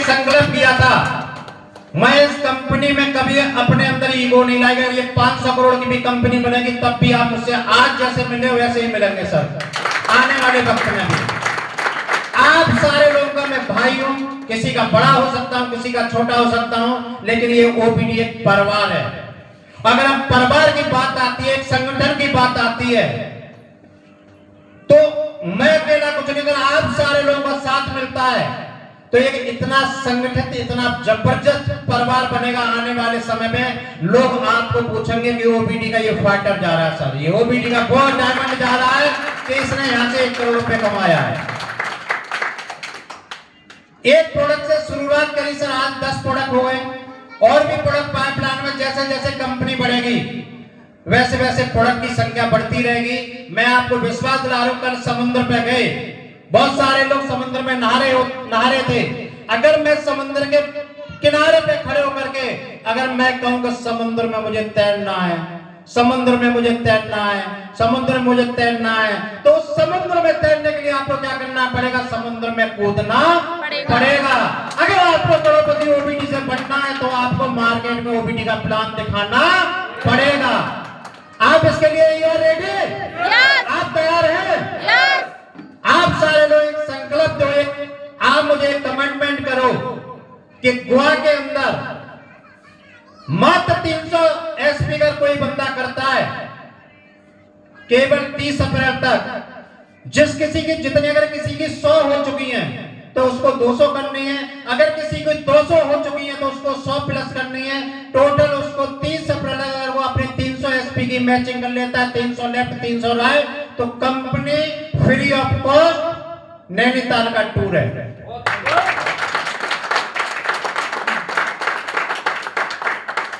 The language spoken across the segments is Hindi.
संकल्प किया था, मैं इस कंपनी में कभी अपने अंदर ईगो नहीं लाएगा। ये 500 करोड़ की भी कंपनी बनेगी तब भी आप मुझसे आज जैसे मिले वैसे ही मिलेंगे सर, आने वाले वक्त में भी। आप सारे लोगों का मैं भाई हूं, किसी का बड़ा हो सकता हूं, किसी का छोटा हो सकता हूं, लेकिन ये ओपीडी एक परिवार है। अगर हम परिवार की बात आती है, एक संगठन की बात आती है, तो मैं अकेला कुछ नहीं, अगर आप सारे लोगों का साथ मिलता है तो एक इतना संगठित, इतना जबरदस्त परिवार बनेगा। आने वाले समय में लोग आपको पूछेंगे कि ओबीडी का ये फाइटर जा रहा है सर, ये ओबीडी का वो डायमंड जा रहा है कि इसने यहां से 1 करोड़ रुपए कमाया है। एक प्रोडक्ट से शुरुआत करी सर, आज 10 प्रोडक्ट हो गए, और भी प्रोडक्ट पाइपलाइन में। जैसे जैसे कंपनी बढ़ेगी वैसे वैसे प्रोडक्ट की संख्या बढ़ती रहेगी। मैं आपको विश्वास दिला रहा हूं, कल समुद्र पे गए, बहुत सारे लोग समुद्र में नहा रहे थे। अगर मैं समुद्र के किनारे पे खड़े होकर के अगर मैं कहूंगा समुद्र में मुझे तैरना है, समुद्र में मुझे तैरना है, समुद्र में मुझे तैरना है, तो उस समुद्र में तैरने के लिए आपको क्या करना पड़ेगा? समुद्र में कूदना पड़ेगा। अगर आपको करोड़पति ओबीडी से बनना है तो आपको मार्केट में ओबीडी का प्लान दिखाना पड़ेगा। आप इसके लिए यू रेडी? आप तैयार हैं? आप सारे लोग एक संकल्प दो, एक आप मुझे कमिटमेंट करो कि गोवा के अंदर मात्र 300 एसपी का कोई बंदा करता है, केवल 30 अप्रैल तक जिस किसी की जितनी, अगर किसी की 100 हो चुकी है तो उसको 200 करनी है, अगर किसी की 200 हो चुकी है तो उसको 100 प्लस करनी है। टोटल उसको 30 अप्रैल अगर वो अपनी 300 एसपी की मैचिंग कर लेता है, 300 लेफ्ट 300 राइट, तो company free of cost Nainital का टूर है।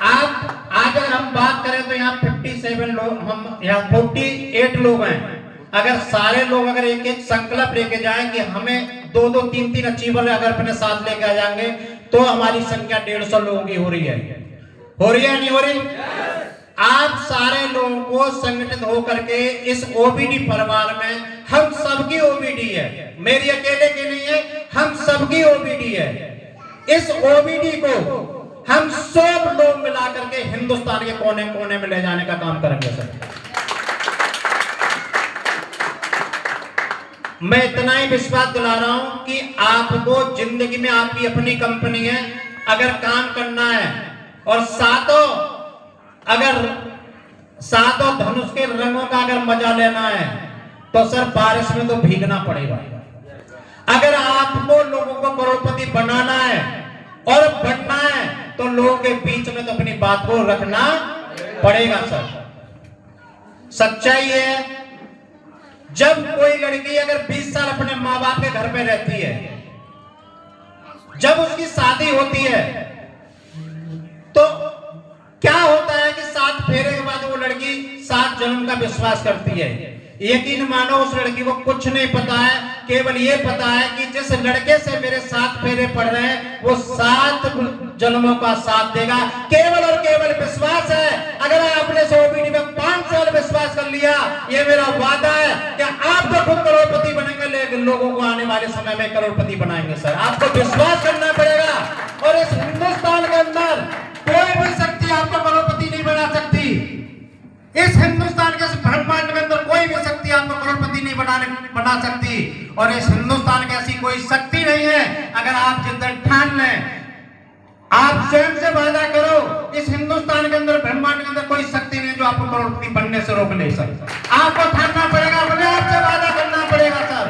आप आज अगर हम बात करें तो यहाँ 57 लोग, हम यहाँ 48 लोग हैं। अगर सारे लोग अगर एक एक संकल्प लेके जाएं कि हमें 2-2, 3-3 अचीवर अगर अपने साथ लेके आ जाएंगे तो हमारी संख्या 150 लोगों की हो रही है। हो रही है नहीं हो रही? आप सारे लोगों को संगठित होकर के इस ओबीडी परिवार में, हम सबकी ओबीडी है, मेरी अकेले की नहीं है, हम सबकी ओबीडी है। इस ओबीडी को हम सब लोग मिला करके हिंदुस्तान के कोने कोने में ले जाने का काम करेंगे सर। मैं इतना ही विश्वास दिला रहा हूं कि आपको जिंदगी में आपकी अपनी कंपनी है, अगर काम करना है और सातों धनुष के रंगों का अगर मजा लेना है तो सर बारिश में तो भीगना पड़ेगा। अगर आपको लोगों को करोड़पति बनाना है और बनना है तो लोगों के बीच में तो अपनी बात को रखना पड़ेगा सर। सच्चाई है, जब कोई लड़की अगर 20 साल अपने माँ बाप के घर पे रहती है, जब उसकी शादी होती है तो क्या होता है कि 7 फेरे के बाद वो लड़की 7 जन्म का विश्वास करती है। यकीन मानो उस लड़की को कुछ नहीं पता है, केवल ये पता है कि जिस लड़के से मेरे 7 फेरे पड़ रहे हैं वो 7 जन्मों का साथ देगा। केवल और केवल विश्वास है। अगर आपने से ओबीडी में 5 साल विश्वास कर लिया, ये मेरा वादा है कि आप तो खुद करोड़पति बनेंगे, लेकिन लोगों को आने वाले समय में करोड़पति बनाएंगे सर। आपको विश्वास करना पड़ेगा। और इस हिंदुस्तान के अंदर कोई भी शक्ति आपको करोड़पति नहीं बना सकती। इस हिंदुस्तान के ब्रह्मांड के अंदर कोई भी शक्ति आपको करोड़पति नहीं बना सकती। और इस हिंदुस्तान की ऐसी कोई शक्ति नहीं है। अगर आप जिस दिन ठान लें, आप स्वयं से वादा करो, इस हिंदुस्तान के अंदर ब्रह्मांड के अंदर कोई शक्ति नहीं जो आपको करोड़पति बनने से रोक ले सर। आपको ठानना पड़ेगा, अपने आप से वादा करना पड़ेगा सर।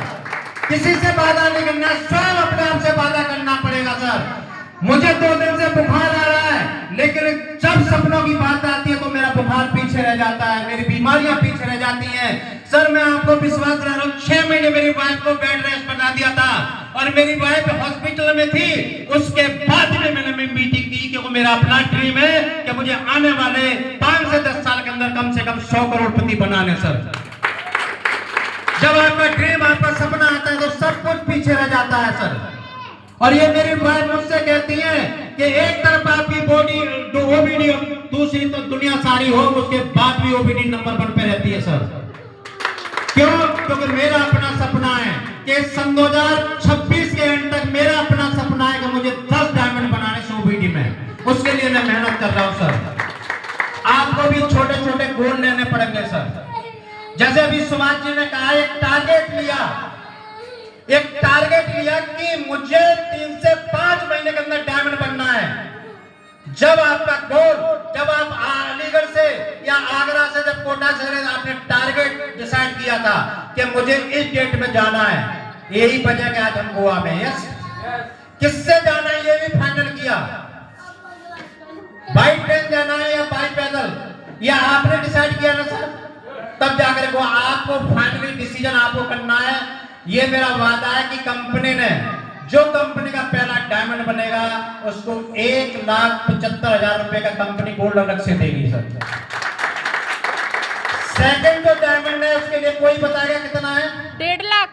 किसी से वादा नहीं करना, स्वयं अपने आप से वादा करना पड़ेगा सर। मुझे 2 दिन से बुखार आ रहा है, लेकिन जब सपनों की बात आती है तो मेरा बुखार पीछे रह जाता है, मेरी बीमारियां पीछे रह जाती हैं सर। मैं आपको विश्वास दिला रहा हूं, 6 महीने मेरी वाइफ को बेड रेस्ट बना दिया था और मेरी वाइफ हॉस्पिटल में थी। उसके बाद में मैंने मीटिंग की, क्योंकि मेरा अपना ड्रीम है कि मुझे आने वाले 5 से 10 साल के अंदर कम से कम 100 करोड़पति बनाने सर। जब आपका ड्रीम, आपका सपना आता है तो सब कुछ पीछे रह जाता है सर। और ये मेरी वाइफ मुझसे कहती है कि एक तरफ आपकी बॉडी ओबीडी, दूसरी तो दुनिया सारी हो, उसके बाद भी ओबीडी नंबर 1 पे रहती है सर। क्यों? क्योंकि मेरा अपना सपना है कि सन 2026 के एंड तक मेरा अपना सपना है कि मुझे जैसे अभी सुभाष जी ने कहा, एक टारगेट लिया कि मुझे 3 से 5 महीने के अंदर डायमंड बनना है। जब आपका गोल, जब आप अलीगढ़ से या आगरा से, जब कोटा से आपने टारगेट डिसाइड किया था कि मुझे इस डेट में जाना है, यही वजह कि आज हम गोवा में। यस, किससे जाना है ये भी फाइनल किया, बाई ट्रेन जाना है या बाई पैदल, ये आपने डिसाइड किया ना सर। तब जाकर को आपको फाइनली डिसीजन आपको करना है। ये मेरा वादा है कि कंपनी ने, जो कंपनी का पहला डायमंड बनेगा उसको 1,75,000 रुपए का कंपनी गोल्ड अलग से देगी सर। सेकंड जो डायमंड है उसके लिए कोई बताएगा कितना है? 1.5 लाख।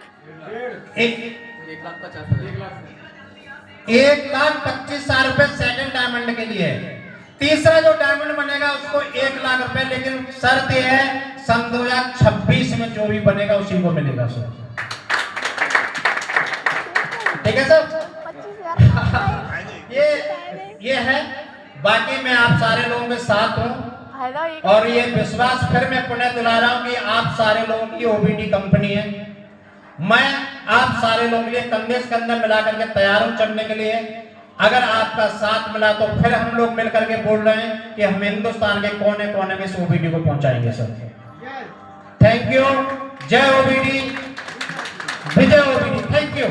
1,25,000 रुपए सेकंड डायमंड के लिए। तीसरा जो डायमंड बनेगा उसको 1 लाख रुपए, लेकिन शर्त यह है सन 2026 में जो भी बनेगा उसी को मिलेगा सर। ठीक है सर। ये है। बाकी मैं आप सारे लोगों के साथ हूँ और ये विश्वास फिर मैं पुनः दिला रहा हूँ कि आप सारे लोगों की ओबीडी कंपनी है। मैं आप सारे लोगों के लिए कंधे से कंधा मिला करके तैयार हूँ चलने के लिए। अगर आपका साथ मिला तो फिर हम लोग मिलकर के बोल रहे हैं कि हम हिंदुस्तान के कोने कोने में इस ओबीडी को पहुंचाएंगे सर। Thank you. जय ओबीडी, विजय ओबीडी। Thank you.